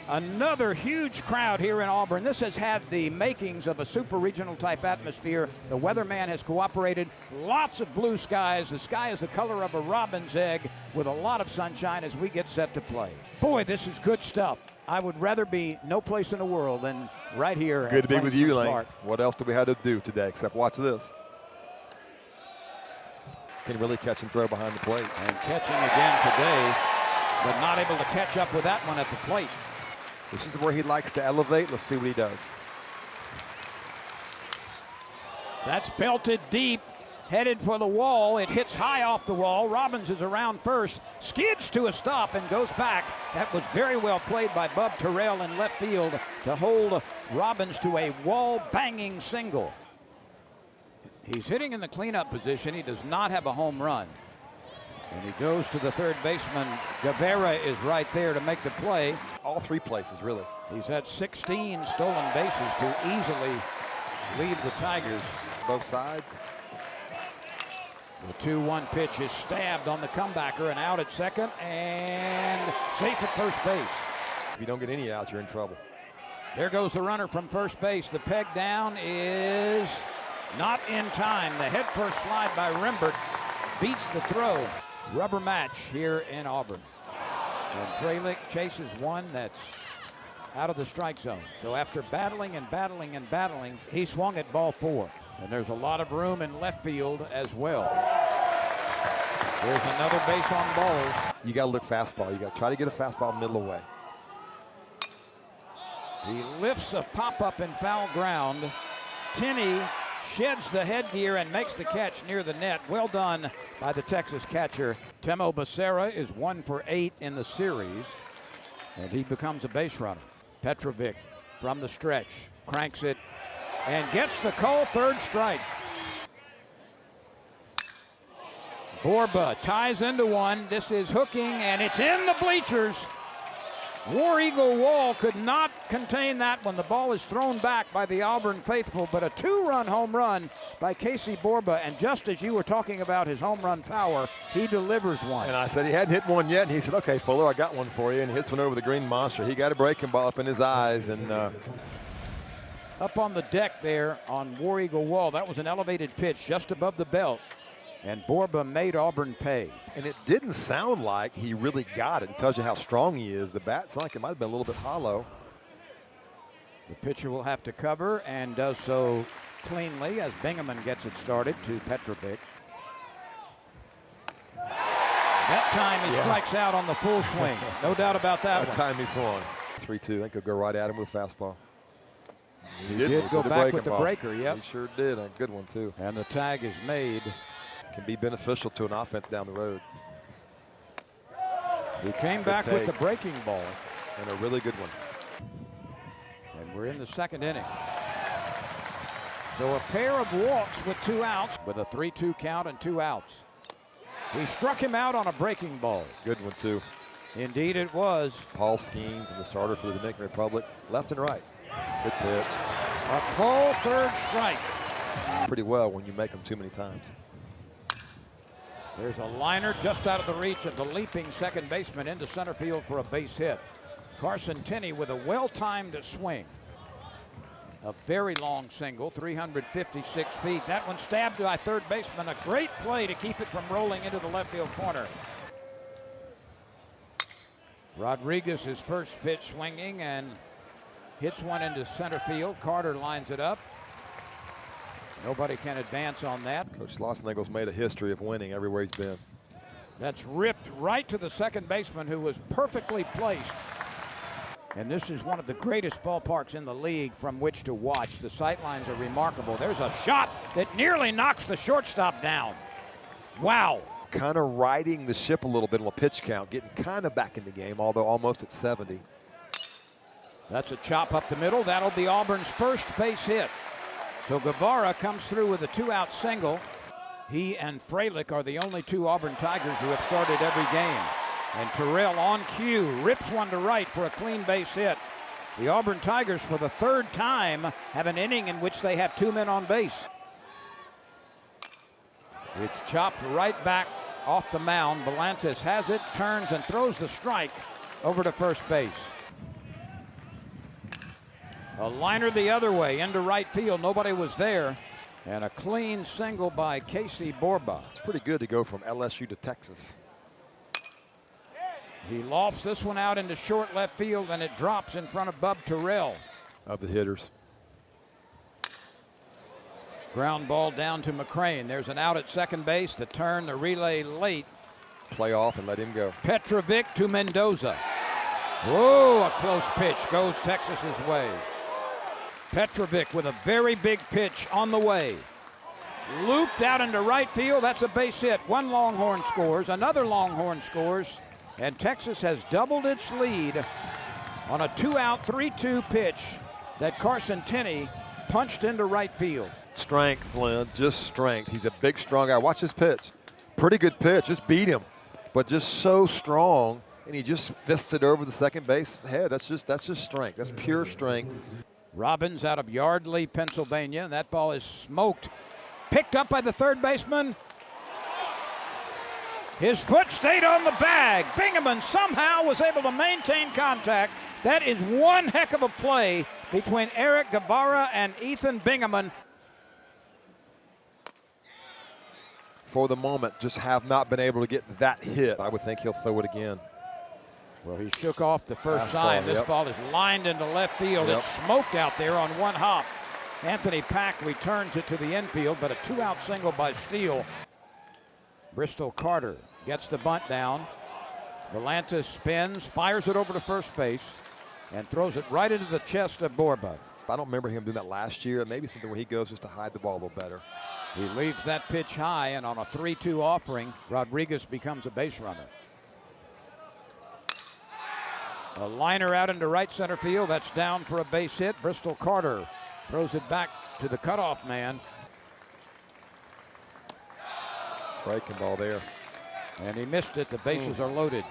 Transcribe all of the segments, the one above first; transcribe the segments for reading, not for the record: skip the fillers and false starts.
Another huge crowd here in Auburn. This has had the makings of a super regional type atmosphere. The weatherman has cooperated. Lots of blue skies. The sky is the color of a robin's egg with a lot of sunshine as we get set to play. Boy, this is good stuff. I would rather be no place in the world than right here. Good to be with you, Lane. Park. What else do we have to do today except watch this? Can really catch and throw behind the plate. And catching again today, but not able to catch up with that one at the plate. This is where he likes to elevate. Let's see what he does. That's belted deep, headed for the wall. It hits high off the wall. Robbins is around first, skids to a stop and goes back. That was very well played by Bub Terrell in left field to hold Robbins to a wall-banging single. He's hitting in the cleanup position. He does not have a home run. And he goes to the third baseman. Guevara is right there to make the play. All three places, really. He's had 16 stolen bases to easily lead the Tigers. Both sides. The 2-1 pitch is stabbed on the comebacker and out at second and safe at first base. If you don't get any outs, you're in trouble. There goes the runner from first base. The peg down is not in time. The head first slide by Rembert beats the throw. Rubber match here in Auburn. And Fralick chases one that's out of the strike zone. So after battling and battling and battling, he swung at ball 4. And there's a lot of room in left field as well. There's another base on balls. You got to look fastball. You got to try to get a fastball middle away. He lifts a pop-up in foul ground. Tenney sheds the headgear and makes the catch near the net. Well done by the Texas catcher. Temo Becerra is 1 for 8 in the series, and he becomes a base runner. Petrovic from the stretch cranks it and gets the call. Third strike. Borba ties into one. This is hooking, and it's in the bleachers. War Eagle Wall could not contain that when the ball is thrown back by the Auburn faithful, but a 2-run home run by Casey Borba, and just as you were talking about his home run power, he delivers one. And I said he hadn't hit one yet, and he said, okay, Fuller, I got one for you, and he hits one over the green monster. He got a breaking ball up in his eyes, and up on the deck there on War Eagle Wall, that was an elevated pitch just above the belt, and Borba made Auburn pay. And it didn't sound like he really got it. It tells you how strong he is. The bat's like it might have been a little bit hollow. The pitcher will have to cover and does so cleanly as Bingaman gets it started to Petrovic. That time he strikes out on the full swing. No doubt about that. That time he swung. 3-2. They could go right at him with a fastball. He did go back with the breaker, yep. He sure did. A good one, too. And the tag is made. Can be beneficial to an offense down the road. He came back with the breaking ball. And a really good one. And we're in the second inning. So a pair of walks with 2 outs with a 3-2 count and 2 outs. He struck him out on a breaking ball. Good one, too. Indeed it was. Paul Skeens and the starter for the Dominican Republic. Left and right. Good pitch. A full third strike. Pretty well when you make them too many times. There's a liner just out of the reach of the leaping second baseman into center field for a base hit. Carson Tenney with a well-timed swing. A very long single, 356 feet. That one stabbed by third baseman. A great play to keep it from rolling into the left field corner. Rodriguez, his first pitch swinging and hits one into center field. Carter lines it up. Nobody can advance on that. Coach Schlossnagel's made a history of winning everywhere he's been. That's ripped right to the second baseman, who was perfectly placed. And this is one of the greatest ballparks in the league from which to watch. The sightlines are remarkable. There's a shot that nearly knocks the shortstop down. Wow. Kind of riding the ship a little bit on a pitch count, getting kind of back in the game, although almost at 70. That's a chop up the middle. That'll be Auburn's first base hit. So Guevara comes through with a 2-out single. He and Fralick are the only 2 Auburn Tigers who have started every game. And Terrell on cue rips one to right for a clean base hit. The Auburn Tigers, for the 3rd time, have an inning in which they have 2 men on base. It's chopped right back off the mound. Belantes has it, turns and throws the strike over to first base. A liner the other way into right field. Nobody was there. And a clean single by Casey Borba. It's pretty good to go from LSU to Texas. He lofts this one out into short left field, and it drops in front of Bub Terrell. Of the hitters. Ground ball down to McCrane. There's an out at second base. The turn, the relay late. Play off and let him go. Petrovic to Mendoza. Whoa, a close pitch goes Texas's way. Petrovic with a very big pitch on the way. Looped out into right field. That's a base hit. One Longhorn scores. Another Longhorn scores. And Texas has doubled its lead on a 2-out, 3-2 pitch that Carson Tenney punched into right field. Strength, Lynn, just strength. He's a big, strong guy. Watch this pitch. Pretty good pitch. Just beat him, but just so strong. And he just fisted over the second base head. That's just strength. That's pure strength. Robbins out of Yardley, Pennsylvania. And that ball is smoked. Picked up by the third baseman. His foot stayed on the bag. Bingaman somehow was able to maintain contact. That is one heck of a play between Eric Guevara and Ethan Bingaman. For the moment, just have not been able to get that hit. I would think he'll throw it again. Well, he shook off the first sign. This ball is lined into left field. It's smoked out there on one hop. Anthony Pack returns it to the infield, but a 2-out single by Steele. Bristol Carter gets the bunt down. Volantis spins, fires it over to first base, and throws it right into the chest of Borba. I don't remember him doing that last year. Maybe something where he goes just to hide the ball a little better. He leaves that pitch high, and on a 3-2 offering, Rodriguez becomes a base runner. A liner out into right center field. That's down for a base hit. Bristol Carter throws it back to the cutoff man. Breaking ball there. And he missed it. The bases are loaded.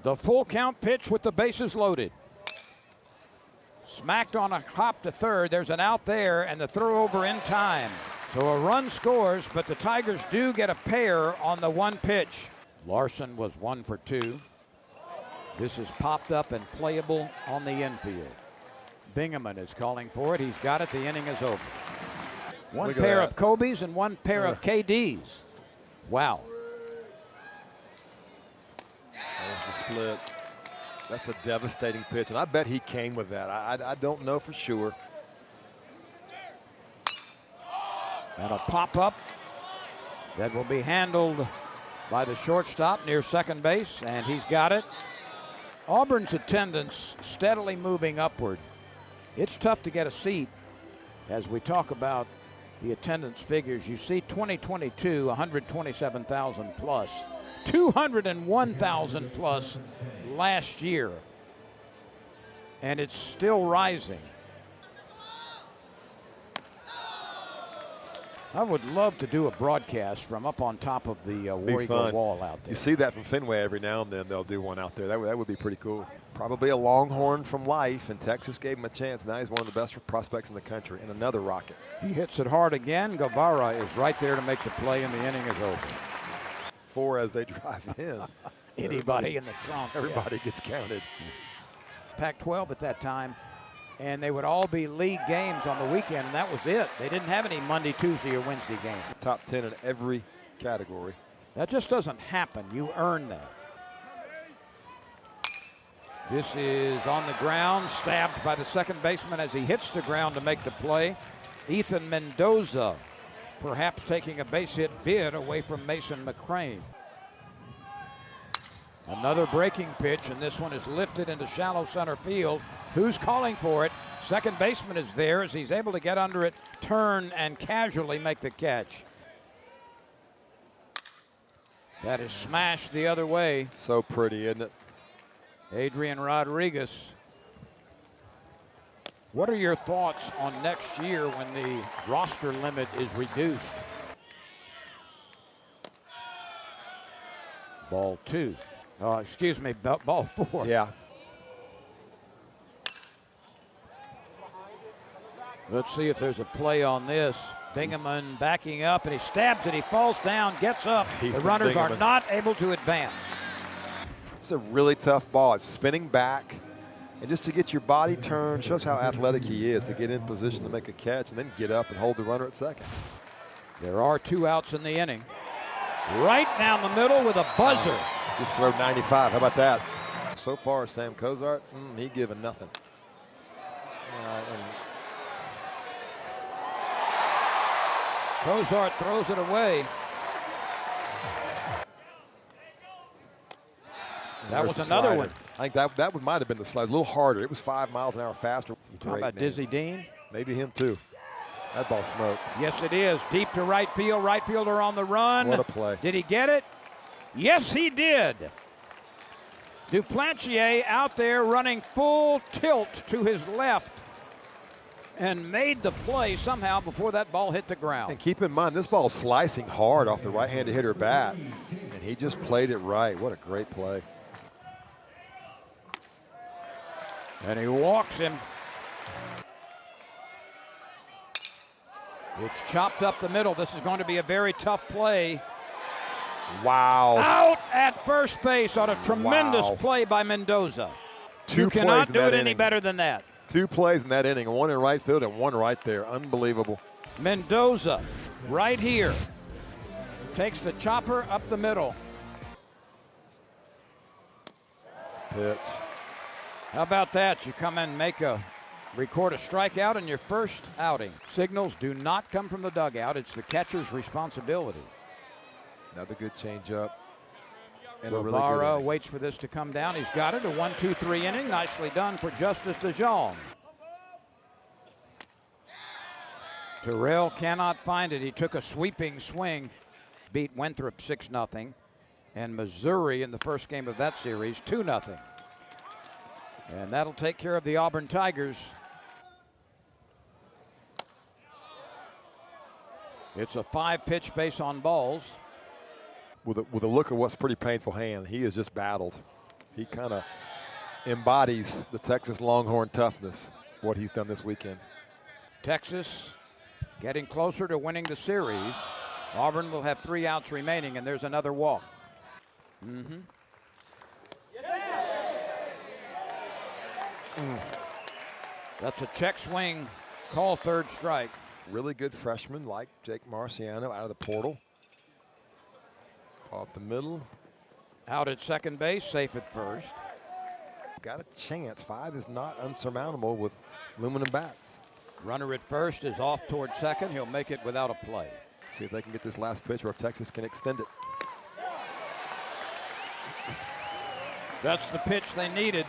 The full count pitch with the bases loaded. Smacked on a hop to third. There's an out there, and the throw over in time. So a run scores, but the Tigers do get a pair on the one pitch. Larson was 1 for 2. This is popped up and playable on the infield. Bingaman is calling for it. He's got it. The inning is over. One pair of Kobe's and one pair of KD's. Wow. That's a split. That's a devastating pitch, and I bet he came with that. I don't know for sure. And a pop-up that will be handled by the shortstop near second base, and he's got it. Auburn's attendance steadily moving upward. It's tough to get a seat as we talk about the attendance figures. You see 2022, 127,000 plus, 201,000 plus last year, and it's still rising. I would love to do a broadcast from up on top of the War Eagle wall out there. You see that from Fenway every now and then. They'll do one out there. That would be pretty cool. Probably a Longhorn from life, and Texas gave him a chance. Now he's one of the best prospects in the country, and another Rocket. He hits it hard again. Guevara is right there to make the play, and the inning is over. 4 as they drive in. Anybody in the trunk. Everybody gets counted. Pac-12 at that time, and they would all be league games on the weekend, and that was it. They didn't have any Monday, Tuesday, or Wednesday games. Top 10 in every category. That just doesn't happen. You earn that. This is on the ground, stabbed by the second baseman as he hits the ground to make the play. Ethan Mendoza, perhaps taking a base hit bid away from Mason McCrane. Another breaking pitch, and this one is lifted into shallow center field. Who's calling for it? Second baseman is there as he's able to get under it, turn, and casually make the catch. That is smashed the other way. So pretty, isn't it? Adrian Rodriguez. What are your thoughts on next year when the roster limit is reduced? Ball 2. Excuse me, ball 4. Yeah. Let's see if there's a play on this. Bingaman backing up, and he stabs it. He falls down, gets up. The runners are not able to advance. It's a really tough ball. It's spinning back, And just to get your body turned, shows how athletic he is to get in position to make a catch and then get up and hold the runner at second. There are 2 outs in the inning. Right down the middle with a buzzer. Just throw 95. How about that? So far, Sam Cozart, he giving nothing. Cozart throws it away. That was another one. I think that might have been the slide. A little harder. It was 5 miles an hour faster. How about Dizzy Dean? Maybe him too. That ball smoked. Yes, it is. Deep to right field. Right fielder on the run. What a play. Did he get it? Yes, he did. Duplantier out there running full tilt to his left and made the play somehow before that ball hit the ground. And keep in mind, this ball's slicing hard off the right-handed hitter bat, and he just played it right. What a great play. And he walks him. It's chopped up the middle. This is going to be a very tough play. Wow. Out at first base on a tremendous play by Mendoza. You cannot do it any better than that. 2 plays in that inning, 1 in right field and 1 right there. Unbelievable. Mendoza right here takes the chopper up the middle. Pitch. How about that? You come in and record a strikeout in your first outing. Signals do not come from the dugout. It's the catcher's responsibility. Another good changeup. And Borba waits for this to come down. He's got it. A 1-2-3 inning. Nicely done for Justice DeJong. Terrell cannot find it. He took a sweeping swing. Beat Winthrop 6-0. And Missouri in the first game of that series 2-0. And that'll take care of the Auburn Tigers. It's a 5-pitch base on balls. With a look of what's a pretty painful hand, he has just battled. He kind of embodies the Texas Longhorn toughness, what he's done this weekend. Texas getting closer to winning the series. Auburn will have 3 outs remaining, and there's another walk. That's a check swing, call 3rd strike. Really good freshman like Jake Marciano out of the portal. Off the middle. Out at second base, safe at first. Got a chance. 5 is not unsurmountable with aluminum bats. Runner at first is off towards second. He'll make it without a play. See if they can get this last pitch or if Texas can extend it. That's the pitch they needed.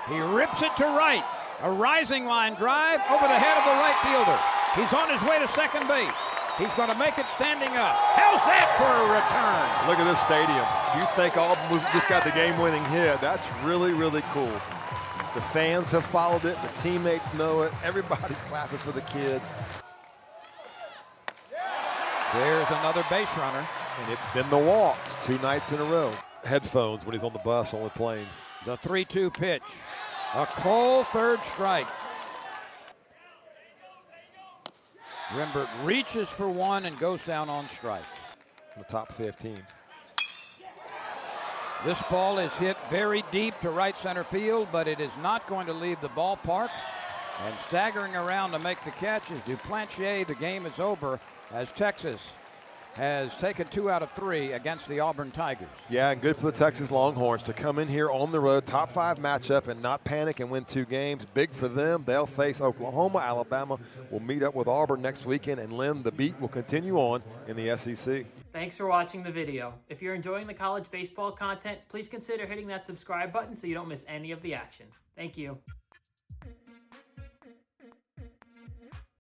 He rips it to right. A rising line drive over the head of the right fielder. He's on his way to second base. He's going to make it standing up. How's that for a return? Look at this stadium. You think Auburn just got the game-winning hit. That's really, really cool. The fans have followed it. The teammates know it. Everybody's clapping for the kid. There's another base runner. And it's been the walks 2 nights in a row. Headphones when he's on the bus on the plane. The 3-2 pitch. A cold 3rd strike. Rimbert reaches for 1 and goes down on strikes. The top 15. This ball is hit very deep to right center field, but it is not going to leave the ballpark. And staggering around to make the catch is Duplantier. The game is over as Texas has taken 2 out of 3 against the Auburn Tigers. Yeah, and good for the Texas Longhorns to come in here on the road, top 5 matchup, and not panic and win 2 games. Big for them. They'll face Oklahoma. Alabama will meet up with Auburn next weekend, and Lynn, the beat will continue on in the SEC. Thanks for watching the video. If you're enjoying the college baseball content, please consider hitting that subscribe button so you don't miss any of the action. Thank you.